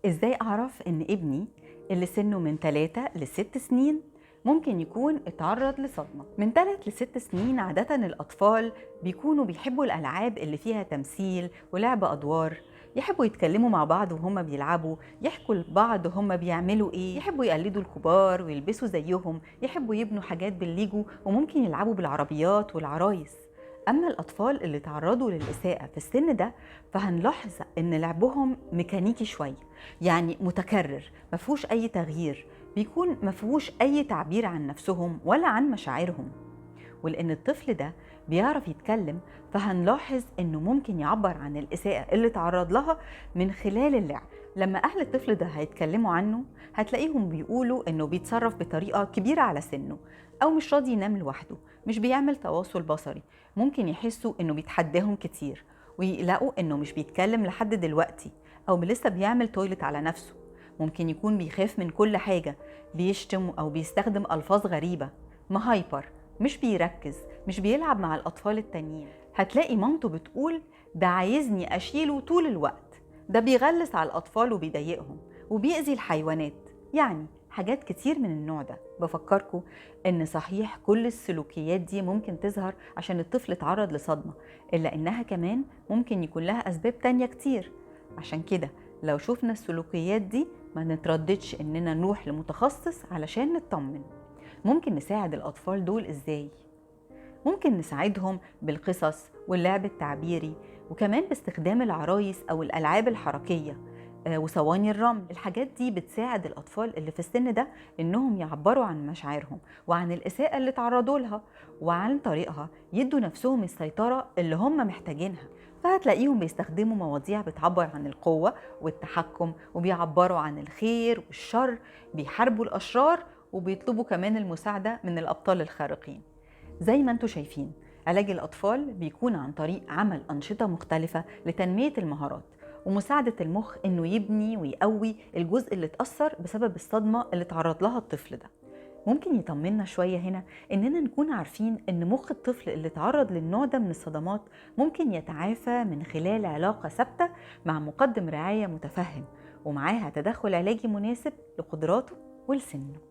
إزاي أعرف إن ابني اللي سنه من 3 ل6 سنين ممكن يكون اتعرض لصدمة؟ من 3 ل6 سنين عادة الأطفال بيكونوا بيحبوا الألعاب اللي فيها تمثيل ولعب أدوار، يحبوا يتكلموا مع بعض وهم بيلعبوا، يحكوا لبعض هم بيعملوا إيه، يحبوا يقلدوا الكبار ويلبسوا زيهم، يحبوا يبنوا حاجات بالليجو وممكن يلعبوا بالعربيات والعرايس. أما الأطفال اللي تعرضوا للإساءة في السن ده فهنلاحظ إن لعبهم ميكانيكي شوية، يعني متكرر، مفهوش أي تغيير، بيكون مفهوش أي تعبير عن نفسهم ولا عن مشاعرهم. ولأن الطفل ده بيعرف يتكلم فهنلاحظ إنه ممكن يعبر عن الإساءة اللي تعرض لها من خلال اللعب. لما أهل الطفل ده هيتكلموا عنه هتلاقيهم بيقولوا إنه بيتصرف بطريقة كبيرة على سنه، أو مش راضي ينام لوحده، مش بيعمل تواصل بصري، ممكن يحسوا إنه بيتحداهم كتير، ويلاقوا إنه مش بيتكلم لحد دلوقتي، أو لسه بيعمل تويلت على نفسه. ممكن يكون بيخاف من كل حاجة، بيشتم أو بيستخدم ألفاظ غريبة، مهايبر، مش بيركز، مش بيلعب مع الأطفال التانيين. هتلاقي مامته بتقول ده عايزني أشيله طول الوقت، ده بيغلس على الأطفال وبيضايقهم وبيأذي الحيوانات، يعني حاجات كتير من النوع ده. بفكركم إن صحيح كل السلوكيات دي ممكن تظهر عشان الطفل اتعرض لصدمة، إلا إنها كمان ممكن يكون لها أسباب تانية كتير. عشان كده لو شفنا السلوكيات دي ما نترددش إننا نروح لمتخصص علشان نطمن. ممكن نساعد الأطفال دول إزاي؟ ممكن نساعدهم بالقصص واللعب التعبيري، وكمان باستخدام العرايس أو الألعاب الحركية، وصواني الرمل. الحاجات دي بتساعد الأطفال اللي في السن ده إنهم يعبروا عن مشاعرهم وعن الإساءة اللي تعرضوا لها، وعن طريقها يدوا نفسهم السيطرة اللي هم محتاجينها. فهتلاقيهم بيستخدموا مواضيع بتعبر عن القوة والتحكم، وبيعبروا عن الخير والشر، بيحاربوا الأشرار، وبيطلبوا كمان المساعدة من الأبطال الخارقين. زي ما انتوا شايفين، علاج الأطفال بيكون عن طريق عمل أنشطة مختلفة لتنمية المهارات ومساعدة المخ إنه يبني ويقوي الجزء اللي اتأثر بسبب الصدمة اللي تعرض لها الطفل ده. ممكن يطمنا شوية هنا إننا نكون عارفين إن مخ الطفل اللي تعرض للنوع ده من الصدمات ممكن يتعافى من خلال علاقة ثابتة مع مقدم رعاية متفهم ومعاها تدخل علاجي مناسب لقدراته ولسنه.